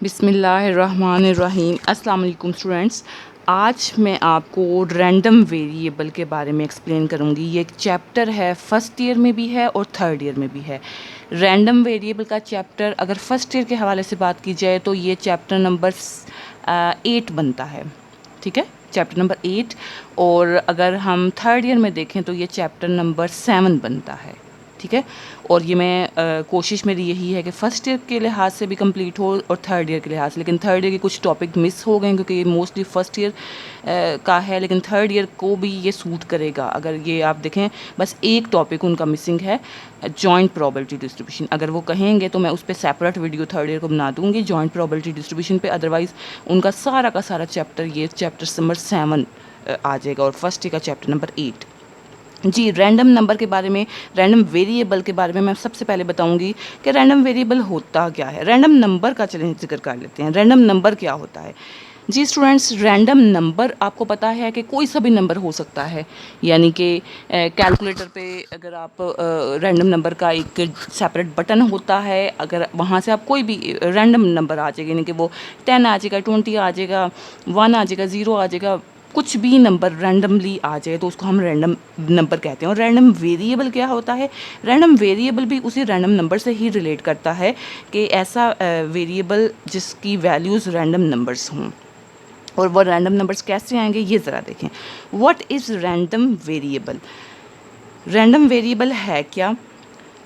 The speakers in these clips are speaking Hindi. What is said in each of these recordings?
बिस्मिल्लाहिर्रहमानिर्रहीम। अस्सलाम वालेकुम स्टूडेंट्स। आज मैं आपको रैंडम वेरिएबल के बारे में एक्सप्लेन करूँगी। ये एक चैप्टर है, फर्स्ट ईयर में भी है और थर्ड ईयर में भी है। रैंडम वेरिएबल का चैप्टर अगर फर्स्ट ईयर के हवाले से बात की जाए तो ये चैप्टर नंबर 8 बनता है, ठीक है, चैप्टर नंबर 8। और अगर हम थर्ड ईयर में देखें तो ये चैप्टर नंबर 7 बनता है, ठीक है। और ये मैं कोशिश मेरी यही है कि फ़र्स्ट ईयर के लिहाज से भी कंप्लीट हो और थर्ड ईयर के लिहाज से, लेकिन थर्ड ईयर के कुछ टॉपिक मिस हो गए क्योंकि ये मोस्टली फ़र्स्ट ईयर का है, लेकिन थर्ड ईयर को भी ये सूट करेगा। अगर ये आप देखें, बस एक टॉपिक उनका मिसिंग है, जॉइंट प्रोबेबिलिटी डिस्ट्रीब्यूशन। अगर वो कहेंगे तो मैं उस पर सेपरेट वीडियो थर्ड ईयर को बना दूँगी जॉइंट प्रोबेबिलिटी डिस्ट्रीब्यूशन पे। अदरवाइज़ उनका सारा का सारा चैप्टर, ये चैप्टर नंबर 7 आ जाएगा और फर्स्ट ईयर का चैप्टर नंबर 8। जी, रैंडम नंबर के बारे में, रैंडम वेरिएबल के बारे में मैं सबसे पहले बताऊंगी कि रैंडम वेरिएबल होता क्या है। रैंडम नंबर का चलिए जिक्र कर लेते हैं। रैंडम नंबर क्या होता है? जी स्टूडेंट्स, रैंडम नंबर आपको पता है कि कोई सा भी नंबर हो सकता है। यानी कि कैलकुलेटर पे अगर आप रैंडम नंबर का एक सेपरेट बटन होता है, अगर वहाँ से आप कोई भी रैंडम नंबर आ जाएगा, यानी कि वो 10 आ जाएगा, 20 आ जाएगा, 1 आ जाएगा, 0 आ जाएगा, कुछ भी नंबर रैंडमली आ जाए तो उसको हम रैंडम नंबर कहते हैं। और रैंडम वेरिएबल क्या होता है? रैंडम वेरिएबल भी उसी रैंडम नंबर से ही रिलेट करता है कि ऐसा वेरिएबल जिसकी वैल्यूज़ रैंडम नंबर्स हों। और वो रैंडम नंबर्स कैसे आएंगे ये ज़रा देखें। What is random variable? Random variable है क्या?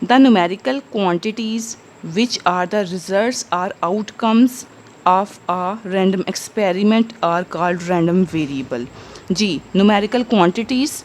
The numerical quantities which are the results are outcomes of a random experiment are called random variable. जी, न्यूमेरिकल क्वांटिटीज़,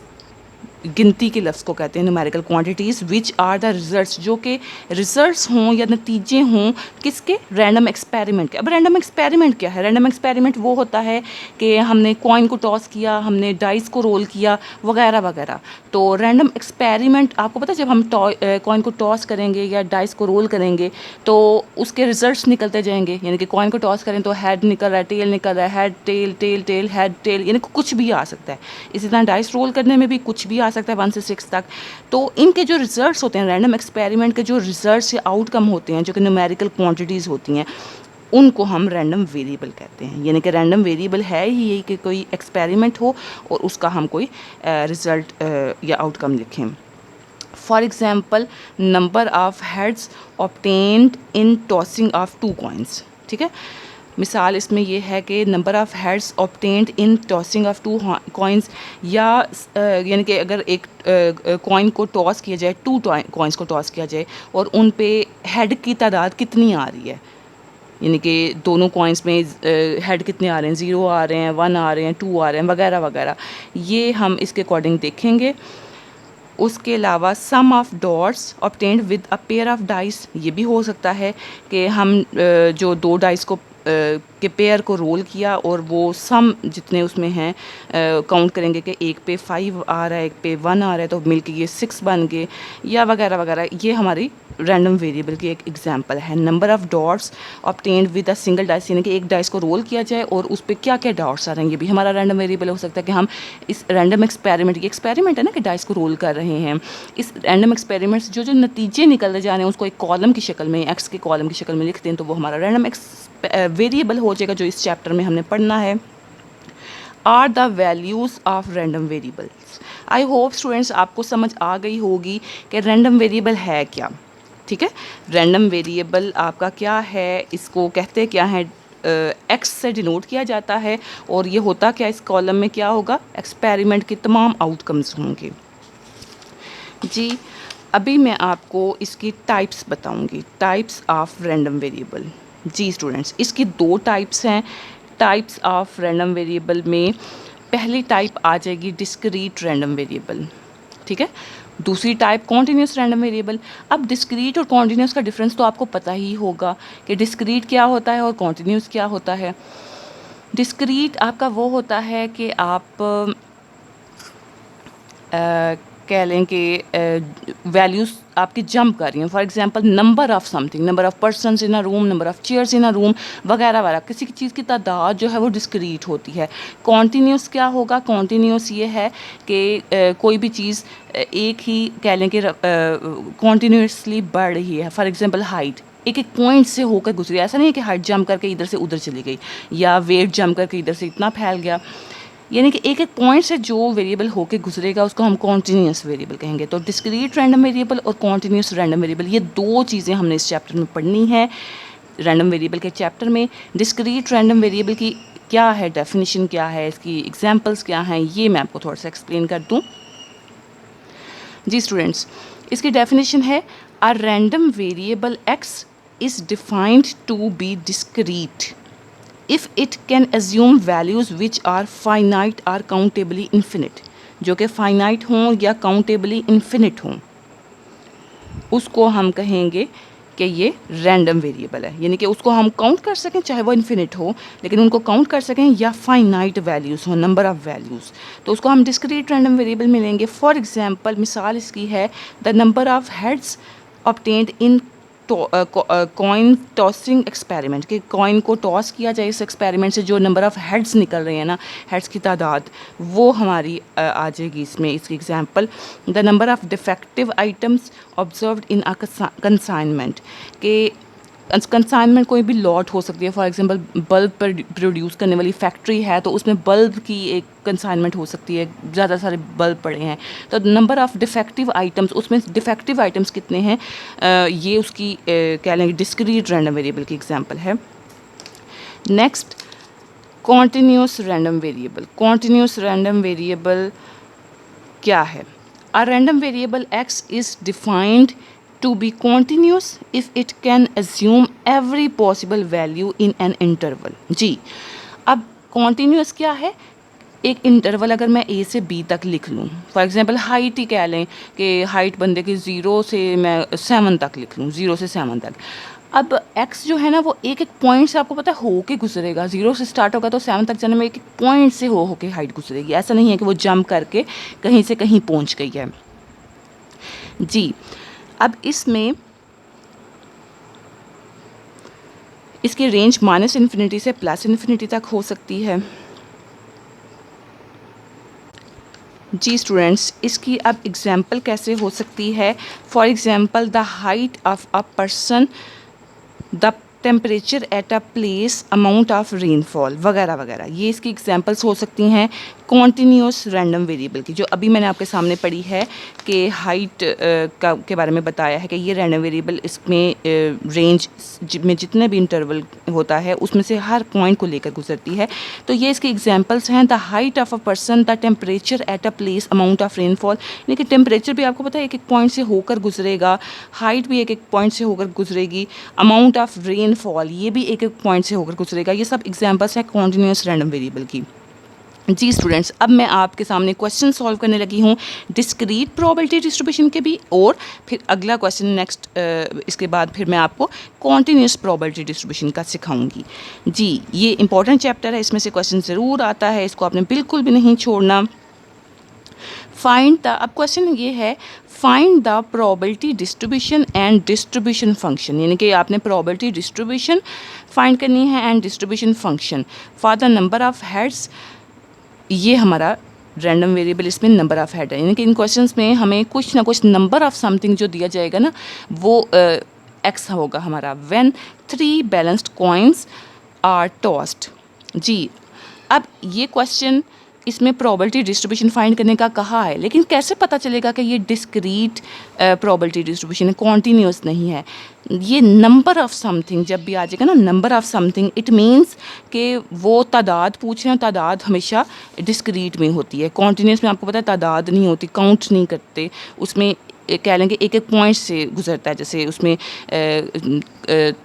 गिनती के लफ्ज़ को कहते हैं numerical quantities, which are the results, जो कि रिजल्ट्स हों या नतीजे हों किसके? रैंडम एक्सपेरिमेंट के। अब रैंडम एक्सपेरिमेंट क्या है? रैंडम एक्सपेरिमेंट वो होता है कि हमने कॉइन को टॉस किया, हमने डाइस को रोल किया, वगैरह वगैरह। तो रैंडम एक्सपेरिमेंट आपको पता है, जब हम कॉइन को टॉस करेंगे या डाइस को रोल करेंगे तो उसके रिजल्ट्स निकलते जाएंगे। यानी कि कॉइन को टॉस करें तो हेड निकल रहा है, टेल निकल रहा है, head tail tail tail head tail, यानी कि कुछ भी आ सकता है। इसी तरह डाइस रोल करने में भी कुछ भी आ सकता है 1 से 6 तक। तो इनके जो रिजल्ट्स होते हैं, रैंडम एक्सपेरिमेंट के जो रिजल्ट्स या आउटकम होते हैं, जो कि न्यूमेरिकल क्वांटिटीज़ होती हैं, उनको हम रैंडम वेरिएबल कहते हैं। यानी कि रैंडम वेरिएबल है ही यही कि कोई एक्सपेरिमेंट हो और उसका हम कोई रिज़ल्ट या आउटकम लिखें। For example, number of heads obtained in tossing of 2 coins, ठीक है। मिसाल इसमें यह है कि number of heads obtained in tossing of 2 coins, या यानी कि अगर एक कॉइन को टॉस किया जाए, 2 कॉइन्स को टॉस किया जाए और उन पे हेड की तादाद कितनी आ रही है, यानी कि दोनों कॉइन्स में हेड कितने आ रहे हैं, 0 आ रहे हैं, 1 आ रहे हैं, 2 आ रहे हैं, वगैरह वगैरह, ये हम इसके अकॉर्डिंग देखेंगे। उसके अलावा sum of dots obtained with a pair of dice, ये भी हो सकता है कि हम जो 2 डाइस को के पेयर को रोल किया और वो सम जितने उसमें हैं काउंट करेंगे कि एक पे 5 आ रहा है, एक पे 1 आ रहा है, तो मिलके ये 6 बन गए, या वगैरह वगैरह। ये हमारी रैंडम वेरिएबल की एक एग्जांपल है। Number of dots obtained with a single dice, यानी कि एक डाइस को रोल किया जाए और उस पर क्या क्या डॉट्स आ रहे हैं, ये भी हमारा रैंडम वेरिएबल हो सकता है। कि हम इस रैंडम एक्सपेरिमेंट, ये एक्सपेरिमेंट है ना कि डाइस को रोल कर रहे हैं, इस रैंडम एक्सपेरिमेंट से जो जो नतीजे निकलते जा रहे हैं उसको एक कॉलम की शक्ल में, एक्स के कॉलम की शक्ल में लिखते हैं, तो वो हमारा रैंडम वेरिएबल हो जाएगा, जो इस चैप्टर में हमने पढ़ना है। Are the values of random variables. I hope students आपको समझ आ गई होगी कि रैंडम वेरिएबल है क्या, ठीक है। रैंडम वेरिएबल आपका क्या है, इसको कहते क्या है, एक्स से डिनोट किया जाता है, और ये होता क्या, इस कॉलम में क्या होगा, एक्सपेरिमेंट के तमाम आउटकम्स होंगे। जी, अभी मैं आपको इसकी टाइप्स बताऊंगी, टाइप्स ऑफ रैंडम वेरिएबल। जी स्टूडेंट्स, इसकी 2 टाइप्स हैं। टाइप्स ऑफ रैंडम वेरिएबल में पहली टाइप आ जाएगी डिस्क्रीट रैंडम वेरिएबल, ठीक है। दूसरी टाइप कॉन्टीन्यूस रैंडम वेरिएबल। अब डिस्क्रीट और कॉन्टीन्यूस का डिफरेंस तो आपको पता ही होगा कि डिस्क्रीट क्या होता है और कॉन्टीन्यूस क्या होता है। डिस्क्रीट आपका वो होता है कि आप कह लें कि वैल्यूज़ आपकी जंप कर रही हैं। For example, number of something, number of persons in a room, number of chairs in a room, वगैरह वगैरह, किसी की चीज़ की तादाद जो है वो डिस्क्रीट होती है। कॉन्टीन्यूस क्या होगा? कॉन्टीन्यूस ये है कि कोई भी चीज़ एक ही कह लें कि कॉन्टीन्यूसली बढ़ रही है। फॉर एग्जांपल, हाइट, एक एक पॉइंट से होकर गुजरी। ऐसा नहीं है कि हाइट जंप करके इधर से उधर चली गई या वेट जंप करके इधर से इतना फैल गया, यानी कि एक एक पॉइंट से जो वेरिएबल होके गुजरेगा उसको हम कॉन्टीन्यूस वेरिएबल कहेंगे। तो डिस्क्रीट रैंडम वेरिएबल और कॉन्टीन्यूस रैंडम वेरिएबल, ये दो चीज़ें हमने इस चैप्टर में पढ़नी है। रैंडम वेरिएबल के चैप्टर में डिस्क्रीट रैंडम वेरिएबल की क्या है डेफिनेशन, क्या है इसकी एग्जांपल्स क्या हैं, ये मैं आपको थोड़ा सा एक्सप्लेन कर दूं। जी स्टूडेंट्स, इसकी डेफिनेशन है a random variable x is defined to be discrete if it can assume values which are finite or countably infinite, जो कि फाइनाइट हों या काउंटेबली इन्फिनिट हों, उसको हम कहेंगे कि ये रैंडम वेरिएबल है। यानी कि उसको हम काउंट कर सकें, चाहे वो इन्फिनिट हो लेकिन उनको काउंट कर सकें, या फाइनाइट वैल्यूज़ हो, नंबर ऑफ़ वैल्यूज़, तो उसको हम डिस्क्रीट रैंडम वेरिएबल मिलेंगे। फॉर एग्जांपल, मिसाल इसकी है the number of heads obtained in coin tossing experiment, कि कॉइन को टॉस किया जाए इस एक्सपेरिमेंट से जो नंबर ऑफ़ हेड्स निकल रहे हैं ना, हेड्स की तादाद, वो हमारी आ जाएगी इसमें। इसकी example the number of defective items observed in a consignment, के कंसाइनमेंट कोई भी लॉट हो सकती है। फॉर एग्जांपल बल्ब पर प्रोड्यूस करने वाली फैक्ट्री है तो उसमें बल्ब की एक कंसाइनमेंट हो सकती है, ज़्यादा सारे बल्ब पड़े हैं, तो नंबर ऑफ़ डिफेक्टिव आइटम्स, उसमें डिफेक्टिव आइटम्स कितने हैं, ये उसकी कह लेंगे डिस्क्रीट रैंडम वेरिएबल की एग्जांपल है। Next, continuous random variable. Continuous random variable क्या है? A random variable x is defined to be continuous if it can assume every possible value in an interval। जी, अब continuous क्या है? एक इंटरवल अगर मैं a से b तक लिख लूँ, फॉर एग्जांपल हाइट ही कह लें कि हाइट बंदे की 0 से मैं 7 तक लिख लूँ, 0 से 7 तक। अब x जो है ना वो एक एक पॉइंट से आपको पता है हो के गुजरेगा, 0 से स्टार्ट होगा तो 7 तक जाने में एक एक पॉइंट से हो के हाइट गुजरेगी। ऐसा नहीं है कि वो जंप करके कहीं से कहीं पहुँच गई है। जी, अब इसमें इसकी रेंज -इन्फिनिटी से +इन्फिनिटी तक हो सकती है। जी स्टूडेंट्स, इसकी अब एग्जांपल कैसे हो सकती है? For example the height of a person, the temperature at a place, amount of rainfall वगैरह वगैरह, ये इसकी एग्जांपल्स हो सकती हैं कॉन्टीन्यूस रैंडम वेरिएबल की, जो अभी मैंने आपके सामने पढ़ी है कि हाइट के बारे में बताया है कि ये रैंडम वेरिएबल, इसमें रेंज में जितने भी इंटरवल होता है उसमें से हर पॉइंट को लेकर गुजरती है। तो ये इसके एग्जांपल्स हैं the height of a person, the temperature at a place, amount of rainfall, यानी कि टेम्परेचर भी आपको पता है एक एक पॉइंट से होकर गुजरेगा, हाइट भी एक एक पॉइंट से होकर गुजरेगी, अमाउंट ऑफ रेनफॉल ये भी एक एक पॉइंट से होकर गुजरेगा। ये सब एग्जांपल्स हैं कॉन्टीन्यूस रैंडम वेरिएबल की। जी स्टूडेंट्स, अब मैं आपके सामने क्वेश्चन सॉल्व करने लगी हूँ डिस्क्रीट प्रोबेबिलिटी डिस्ट्रीब्यूशन के भी, और फिर अगला क्वेश्चन नेक्स्ट इसके बाद फिर मैं आपको कॉन्टीन्यूस प्रोबेबिलिटी डिस्ट्रीब्यूशन का सिखाऊंगी। जी, ये इंपॉर्टेंट चैप्टर है, इसमें से क्वेश्चन ज़रूर आता है, इसको आपने बिल्कुल भी नहीं छोड़ना। फाइंड द, अब क्वेश्चन ये है find the probability distribution and distribution function, यानी कि आपने प्रोबेबिलिटी डिस्ट्रीब्यूशन फाइंड करनी है and distribution function for the number of heads. ये हमारा रैंडम वेरिएबल, इसमें नंबर ऑफ़ हेड है, यानी कि इन क्वेश्चंस में हमें कुछ ना कुछ नंबर ऑफ़ समथिंग जो दिया जाएगा ना वो एक्स होगा हमारा। When 3 balanced coins are tossed. जी, अब ये क्वेश्चन इसमें प्रोबेबिलिटी डिस्ट्रीब्यूशन फाइंड करने का कहा है, लेकिन कैसे पता चलेगा कि ये डिस्क्रीट प्रोबेबिलिटी डिस्ट्रीब्यूशन है, कॉन्टीन्यूस नहीं है। ये नंबर ऑफ़ समथिंग जब भी आ जाएगा ना, number of something, it means कि वो तादाद पूछ रहे हैं, तादाद हमेशा डिस्क्रीट में होती है। कॉन्टीन्यूस में आपको पता है तादाद नहीं होती, काउंट नहीं करते, उसमें कह लेंगे एक एक पॉइंट से गुजरता है। जैसे उसमें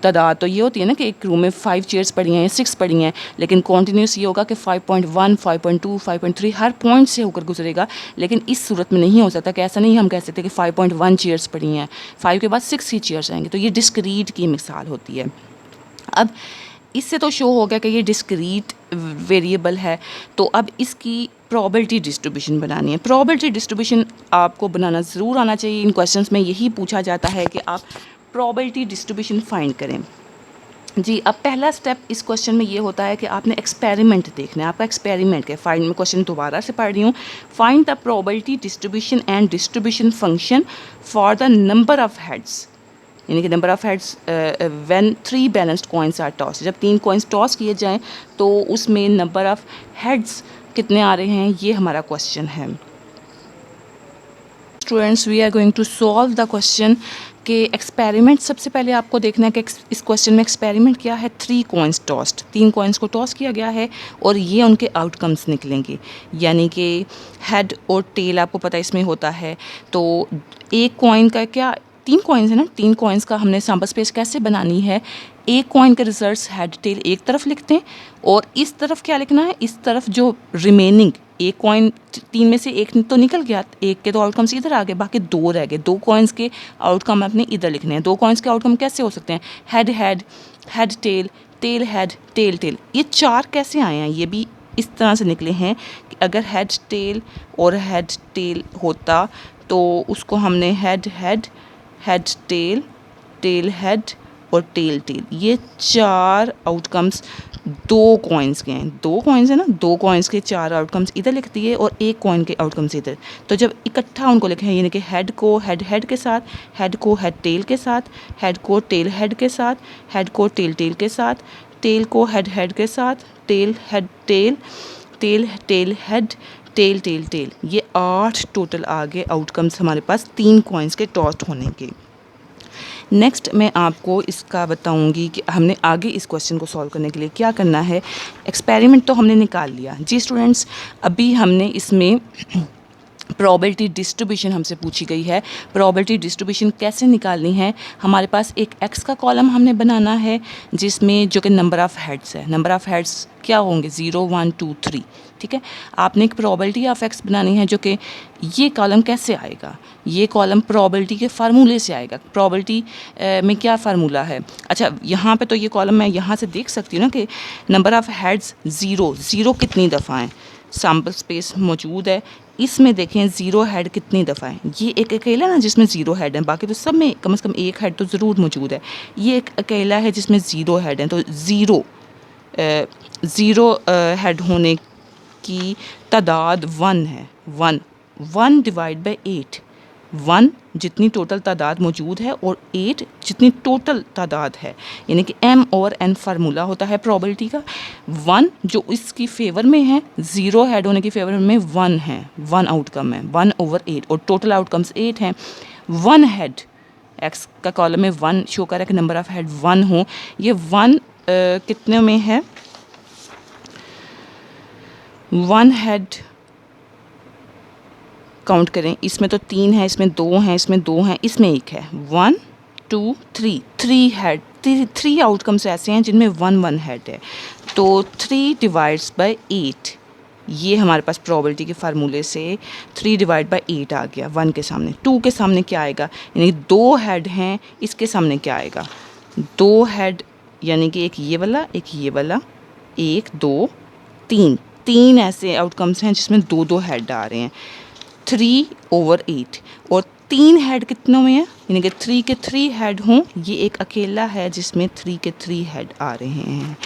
तादाद तो ये होती है ना कि एक रूम में 5 चेयर्स पड़ी हैं या 6 पड़ी हैं, लेकिन कॉन्टीन्यूस ये होगा कि 5.1, 5.2, 5.3 हर पॉइंट से होकर गुजरेगा। लेकिन इस सूरत में नहीं हो सकता कि ऐसा नहीं हम कह सकते कि 5.1 चेयर्स पड़ी हैं, 5 के बाद 6 ही चेयर्स आएंगे, तो ये डिस्क्रीट की मिसाल होती है। अब इससे तो शो हो गया कि ये डिस्क्रीट वेरिएबल है, तो अब इसकी प्रोबेबिलिटी डिस्ट्रीब्यूशन बनानी है। प्रोबेबिलिटी डिस्ट्रीब्यूशन आपको बनाना ज़रूर आना चाहिए, इन क्वेश्चंस में यही पूछा जाता है कि आप प्रोबेबिलिटी डिस्ट्रीब्यूशन फाइंड करें। जी, अब पहला स्टेप इस क्वेश्चन में ये होता है कि आपने एक्सपेरिमेंट देखना है, आपका एक्सपेरिमेंट है। फाइंड में क्वेश्चन दोबारा से पढ़ रही हूँ, find the probability distribution and distribution function for the number of heads यानी कि number of heads when 3 balanced coins are toss, जब 3 कॉइन्स टॉस किए जाएं तो उसमें नंबर ऑफ़ हेड्स कितने आ रहे हैं, ये हमारा क्वेश्चन है। Students, we are going to solve the question के एक्सपेरिमेंट। सबसे पहले आपको देखना है कि इस क्वेश्चन में एक्सपेरिमेंट क्या है। 3 कॉइन्स टॉस्ड, 3 कॉइन्स को टॉस किया गया है और ये उनके आउटकम्स निकलेंगे, यानी कि हेड और टेल आपको पता है इसमें होता है। तो एक कॉइन का क्या, 3 कॉइन्स है ना, 3 कॉइन्स का हमने सैम्पल स्पेस कैसे बनानी है। एक कॉइन के रिजल्ट्स हेड टेल एक तरफ लिखते हैं और इस तरफ क्या लिखना है, इस तरफ जो रिमेनिंग एक कॉइन 3 में से एक तो निकल गया, एक के तो आउटकम्स इधर आ गए, बाकी 2 रह गए। 2 कॉइन्स के आउटकम अपने इधर लिखने हैं। 2 कॉइन्स के आउटकम कैसे हो सकते हैं, head head, head tail, tail head, tail tail. ये 4 कैसे आए हैं, ये भी इस तरह से निकले हैं कि अगर हेड टेल और हेड टेल होता तो उसको हमने head head, head tail, tail head और टेल टेल, ये 4 आउटकम्स 2 कॉइन्स के हैं। 2 कॉइन्स है ना, 2 कॉइन्स के 4 आउटकम्स इधर लिख दिए और एक कॉइन के आउटकम्स इधर। तो जब इकट्ठा उनको लिखे हैं, यानी कि हेड को हेड हेड के साथ, हेड को हेड टेल के साथ, हेड को टेल हेड के साथ, हेड को टेल टेल के साथ, टेल को हेड हेड के साथ, tail head tail, tail tail head, tail tail tail, ये 8 टोटल आ गए आउटकम्स हमारे पास 3 कॉइन्स के टॉस्ट होने के। नेक्स्ट मैं आपको इसका बताऊंगी कि हमने आगे इस क्वेश्चन को सॉल्व करने के लिए क्या करना है। एक्सपेरिमेंट तो हमने निकाल लिया जी स्टूडेंट्स, अभी हमने इसमें प्रोबेबिलिटी डिस्ट्रीब्यूशन हमसे पूछी गई है। प्रोबेबिलिटी डिस्ट्रीब्यूशन कैसे निकालनी है, हमारे पास एक एक्स का कॉलम हमने बनाना है जिसमें जो कि नंबर ऑफ़ हेड्स है। नंबर ऑफ़ हेड्स क्या होंगे, 0 1 2 3, ठीक है। आपने एक प्रोबेबिलिटी ऑफ एक्स बनानी है जो कि ये कॉलम कैसे आएगा, ये कॉलम प्रोबेबिलिटी के फार्मूले से आएगा। प्रोबेबिलिटी में क्या फार्मूला है, अच्छा यहाँ पे तो ये कॉलम मैं यहाँ से देख सकती हूँ ना कि नंबर ऑफ़ हेड्स 0, 0 कितनी दफ़ा है, सैम्पल स्पेस मौजूद है, इसमें देखें 0 हेड कितनी दफ़ा है। ये एक अकेला ना जिसमें 0 हेड है, बाकी तो सब में कम से कम एक हेड तो ज़रूर मौजूद है। ये एक अकेला है जिसमें 0 हेड है, तो 0 हेड होने की तादाद 1 है। 1 डिवाइड बाई 8, 1 जितनी टोटल तादाद मौजूद है और 8 जितनी टोटल तादाद है, यानी कि m और n फार्मूला होता है प्रोबेबिलिटी का। 1 जो इसकी फेवर में है, 0 हेड होने की फेवर में 1 है, 1 आउटकम है, 1/8 और टोटल आउटकम्स 8 हैं। 1 हेड, x का कॉलम में 1 शो कर रहा है कि नंबर ऑफ़ हेड 1 हो। ये 1 कितने में है, 1 हेड काउंट करें, इसमें तो 3 है, इसमें 2 हैं, इसमें 2 हैं, इसमें 1 है। 1 2 3, 3 हेड, 3 आउटकम्स ऐसे हैं जिनमें 1 हेड है। तो 3 डिवाइड्स बाय 8, ये हमारे पास प्रोबेबिलिटी के फार्मूले से 3 डिवाइड बाय 8 आ गया। 1 के सामने, 2 के सामने क्या आएगा, यानी 2 हेड हैं, इसके सामने क्या आएगा, 2 हेड, यानी कि एक ये वाला, एक ये वाला, 1 2 3, 3 ऐसे आउटकम्स हैं जिसमें 2 हेड आ रहे हैं। 3/8 और 3 हेड कितनों में है, यानी कि 3 के 3 हेड हों, ये एक अकेला है जिसमें 3 के 3 हेड आ रहे हैं।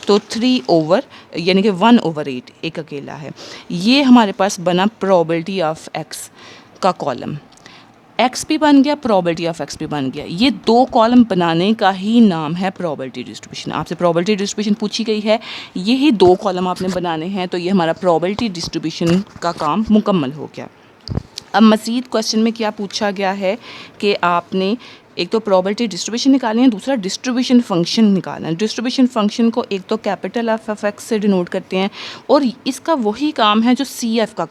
तो 3 यानी कि 1/8 एक अकेला है। ये हमारे पास बना प्रोबेबिलिटी ऑफ एक्स का कॉलम, एक्स भी बन गया, प्रोबेबिलिटी ऑफ एक्स भी बन गया। ये 2 कॉलम बनाने का ही नाम है प्रोबेबिलिटी डिस्ट्रीब्यूशन। आपसे प्रोबेबिलिटी डिस्ट्रीब्यूशन पूछी गई है, यही 2 कॉलम आपने बनाने हैं, तो ये हमारा प्रोबेबिलिटी डिस्ट्रीब्यूशन का काम मुकम्मल हो गया। अब मज़ीद क्वेश्चन में क्या पूछा गया है कि आपने एक तो प्रोबेबिलिटी डिस्ट्रीब्यूशन निकालनी है, दूसरा डिस्ट्रीब्यूशन फंक्शन निकालना है। डिस्ट्रीब्यूशन फंक्शन को एक तो कैपिटल एफ एक्स से डिनोट करते हैं और इसका वही काम है जो सी एफ का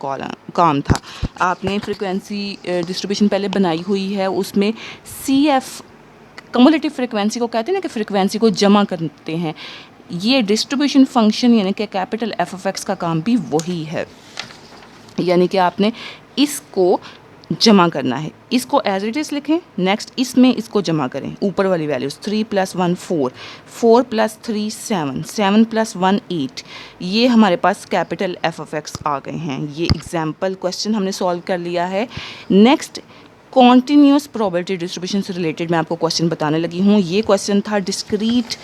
काम था। आपने फ्रिक्वेंसी डिस्ट्रीब्यूशन पहले बनाई हुई है, उसमें सी एफ कम्युलेटिव फ्रिक्वेंसी को कहते हैं ना कि फ्रिक्वेंसी को जमा करते हैं। ये डिस्ट्रीब्यूशन फंक्शन यानी कि कैपिटल एफ एक्स का काम भी वही है, यानी कि आपने इसको जमा करना है, इसको एज इट इज़ लिखें, नेक्स्ट इसमें इसको जमा करें, ऊपर वाली वैल्यूज़ 3 + 1 4, 4 + 3 7, 7 + 1 8, ये हमारे पास कैपिटल एफ एक्स आ गए हैं। ये एग्जाम्पल क्वेश्चन हमने सॉल्व कर लिया है। नेक्स्ट कॉन्टीन्यूस प्रोबेबिलिटी डिस्ट्रीब्यूशन से रिलेटेड मैं आपको क्वेश्चन बताने लगी हूँ। ये क्वेश्चन था डिस्क्रीट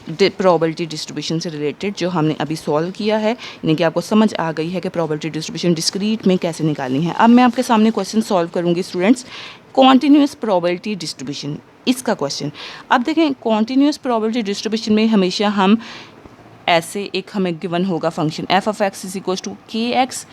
प्रोबेबिलिटी डिस्ट्रीब्यूशन से रिलेटेड जो हमने अभी सॉल्व किया है, यानी कि आपको समझ आ गई है कि प्रोबेबिलिटी डिस्ट्रीब्यूशन डिस्क्रीट में कैसे निकालनी है। अब मैं आपके सामने क्वेश्चन सॉल्व करूंगी स्टूडेंट्स, कॉन्टीन्यूअस प्रोबेबिलिटी डिस्ट्रीब्यूशन, इसका क्वेश्चन। अब देखें, कॉन्टीन्यूअस प्रोबेबिलिटी डिस्ट्रीब्यूशन में हमेशा हम ऐसे एक हमें गिवन होगा function f of x is equal to k x,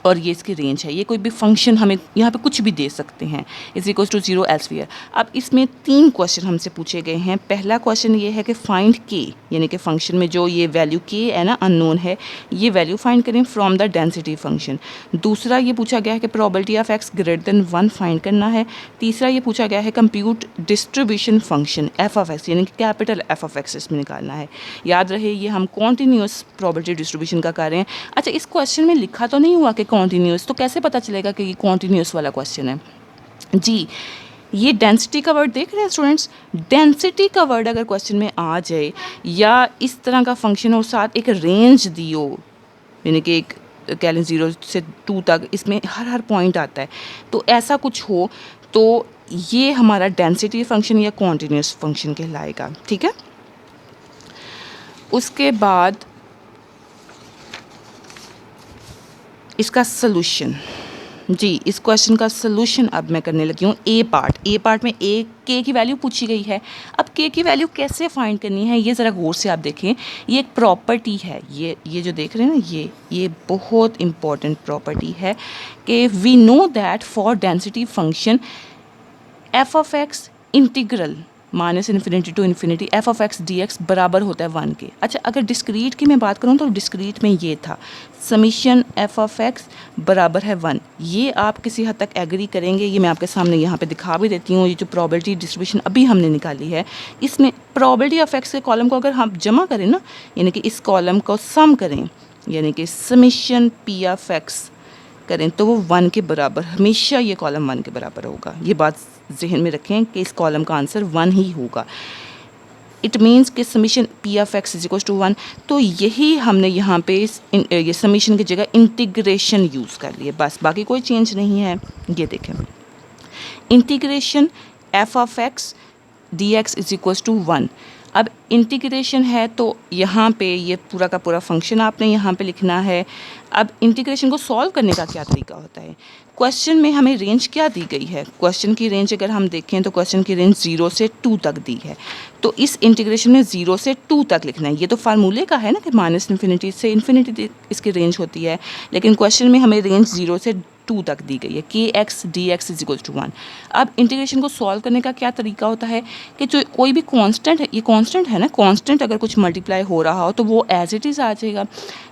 और ये इसकी रेंज है। ये कोई भी फंक्शन हमें यहाँ पे कुछ भी दे सकते हैं, इज इक्वल टू 0 एल्सवियर। अब इसमें 3 क्वेश्चन हमसे पूछे गए हैं। पहला क्वेश्चन ये है कि फाइंड के, यानी कि फंक्शन में जो ये वैल्यू के है ना, अननोन है, ये वैल्यू फाइंड करें फ्रॉम द डेंसिटी फंक्शन। दूसरा ये पूछा गया है कि probability of x greater than 1 find करना है। तीसरा ये पूछा गया है compute distribution function f of x, यानी कि कैपिटल एफ ऑफ एक्स इसमें निकालना है। याद रहे ये हम कॉन्टीन्यूअस प्रोबेबिलिटी डिस्ट्रीब्यूशन का कर रहे हैं। अच्छा, इस क्वेश्चन में लिखा तो नहीं हुआ कि कॉन्टीन्यूअस, तो कैसे पता चलेगा कि ये कॉन्टीन्यूअस वाला क्वेश्चन है? जी, ये डेंसिटी का वर्ड देख रहे हैं स्टूडेंट्स, डेंसिटी का वर्ड अगर क्वेश्चन में आ जाए या इस तरह का फंक्शन और साथ एक रेंज दी हो, यानी कि एक कह लें 0 से 2 तक, इसमें हर पॉइंट आता है, तो ऐसा कुछ हो तो ये हमारा डेंसिटी फंक्शन या कॉन्टीन्यूअस फंक्शन कहलाएगा। ठीक है, उसके बाद इसका सलूशन। जी, इस क्वेश्चन का सलूशन अब मैं करने लगी हूँ। ए पार्ट में के की वैल्यू पूछी गई है। अब के की वैल्यू कैसे फाइंड करनी है, ये ज़रा गौर से आप देखें। ये एक प्रॉपर्टी है, ये जो देख रहे हैं ना, ये बहुत इंपॉर्टेंट प्रॉपर्टी है कि we know that for density function f of x integral -∞ to infinity f of x D x बराबर होता है 1 के। अच्छा, अगर डिस्क्रीट की मैं बात करूँ तो डिस्क्रीट में ये था समीशन एफ ऑफ एक्स बराबर है 1। ये आप किसी हद तक एग्री करेंगे, ये मैं आपके सामने यहाँ पे दिखा भी देती हूँ। ये जो प्रोबेबिलिटी डिस्ट्रीब्यूशन अभी हमने निकाली है, इसमें प्रोबेबिलिटी ऑफ एक्स के कॉलम को अगर हम जमा करें ना, यानी कि इस कॉलम को सम करें, यानी कि समीशन पी ऑफ एक्स करें, तो वो 1 के बराबर, हमेशा ये कॉलम 1 के बराबर होगा। ये बात जहन में रखें कि इस कॉलम का आंसर 1 ही होगा। इट मीन्स कि summation P of x is equal to 1। तो यही हमने यहाँ पे ये समीशन की जगह इंटीग्रेशन यूज़ कर लिए, बस, बाकी कोई चेंज नहीं है। ये देखें, integration F of x D X is equal to 1। अब इंटीग्रेशन है तो यहाँ पे ये पूरा का पूरा फंक्शन आपने यहाँ पे लिखना है। अब इंटीग्रेशन को सॉल्व करने का क्या तरीका होता है? क्वेश्चन में हमें रेंज क्या दी गई है? क्वेश्चन की रेंज अगर हम देखें तो क्वेश्चन की रेंज 0 से 2 तक दी है, तो इस इंटीग्रेशन में 0 से 2 तक लिखना है। ये तो फार्मूले का है ना कि -∞ से इन्फिनिटी इसकी रेंज होती है, लेकिन क्वेश्चन में हमें रेंज 0 से 2 तक दी गई है। K X D X is equal to 1। अब इंटीग्रेशन को सॉल्व करने का क्या तरीका होता है कि जो कोई भी कांस्टेंट है, ये कांस्टेंट है ना, कांस्टेंट अगर कुछ मल्टीप्लाई हो रहा हो तो वो एज इट इज़ आ जाएगा।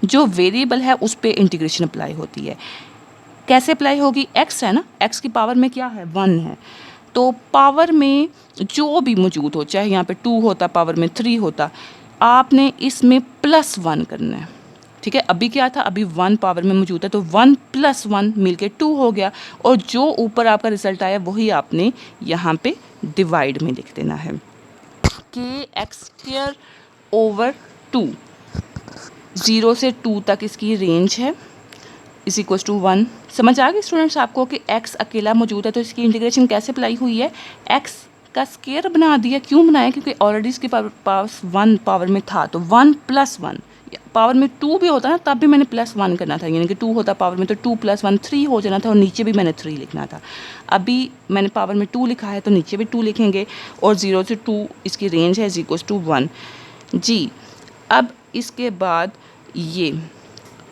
जो वेरिएबल है उस पर इंटीग्रेशन अप्लाई होती है। कैसे अप्लाई होगी? एक्स है ना, एक्स की पावर में क्या है? 1 है, तो पावर में जो भी मौजूद हो, चाहे यहाँ पे 2 होता, पावर में 3 होता, आपने इसमें +1 करना है। ठीक है, अभी क्या था? अभी 1 पावर में मौजूद है, तो 1 + 1 मिलके 2 हो गया, और जो ऊपर आपका रिजल्ट आया वही आपने यहाँ पे डिवाइड में लिख देना है। kx² ओवर 2, 0 से 2 तक इसकी रेंज है, इज इक्वल टू 1। समझ आ गई स्टूडेंट्स आपको कि x अकेला मौजूद है, तो इसकी इंटीग्रेशन कैसे अप्लाई हुई है? x का स्केयर बना दिया। क्यों बनाया? क्योंकि ऑलरेडी इसके पास 1 पावर में था, तो 1 + 1, पावर में 2 भी होता ना तब भी मैंने +1 करना था, यानी कि 2 होता पावर में तो 2 + 1 3 हो जाना था, और नीचे भी मैंने 3 लिखना था। अभी मैंने पावर में 2 लिखा है तो नीचे भी 2 लिखेंगे, और 0 से 2 इसकी रेंज है, इज इक्वल टू 1। जी, अब इसके बाद ये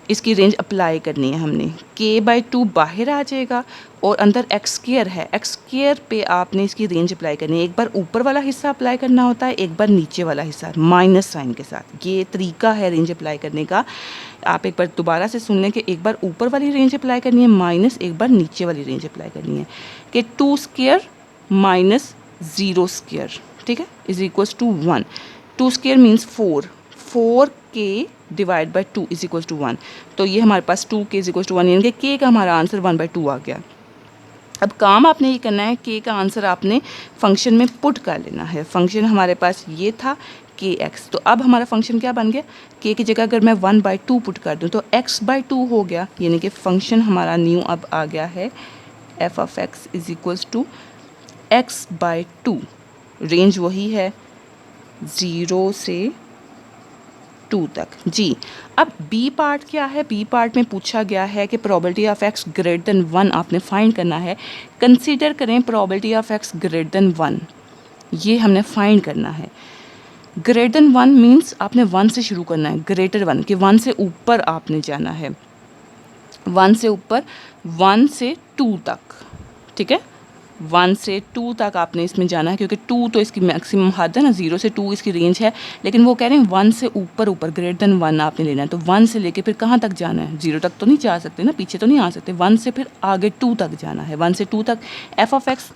इसकी रेंज अप्लाई करनी है हमने। k/2 बाहर आ जाएगा और अंदर x² है, x² पे आपने इसकी रेंज अप्लाई करनी है। एक बार ऊपर वाला हिस्सा अप्लाई करना होता है, एक बार नीचे वाला हिस्सा माइनस साइन के साथ। ये तरीका है रेंज अप्लाई करने का। आप एक बार दोबारा से सुन लें कि एक बार ऊपर वाली रेंज अप्लाई करनी है माइनस, एक बार नीचे वाली रेंज अप्लाई करनी है, कि 2² - 0², ठीक है, is equal to 1। 2² means 4, 4k divide by 2 is equal to 1। तो ये हमारे पास 2k इज इक्वल टू 1, यानी कि k का हमारा आंसर 1/2 आ गया। अब काम आपने ये करना है, k का आंसर आपने फंक्शन में पुट कर लेना है। फंक्शन हमारे पास ये था kx, तो अब हमारा फंक्शन क्या बन गया? k की जगह अगर मैं 1/2 पुट कर दूँ तो x/2 हो गया, यानी कि फंक्शन हमारा न्यू अब आ गया है f of x is equal to x/2। Range वही है 0 से 2 तक। जी, अब बी पार्ट क्या है? बी पार्ट में पूछा गया है कि probability of x greater than 1 आपने फाइंड करना है। कंसीडर करें probability of x greater than 1, ये हमने फाइंड करना है। ग्रेटर देन 1 मीन्स आपने 1 से शुरू करना है, ग्रेटर 1 कि 1 से ऊपर आपने जाना है, 1 से ऊपर, 1 से 2 तक, ठीक है। 1 से 2 तक आपने इसमें जाना है, क्योंकि 2 तो इसकी मैक्सिमम हद है ना, 0 से 2 इसकी रेंज है, लेकिन वो कह रहे हैं 1 से ऊपर ऊपर ग्रेटर देन 1 आपने लेना है। तो 1 से लेके फिर कहाँ तक जाना है? 0 तक तो नहीं जा सकते ना, पीछे तो नहीं आ सकते। 1 से फिर आगे 2 तक जाना है, 1 से 2 तक। एफ ऑफ एक्स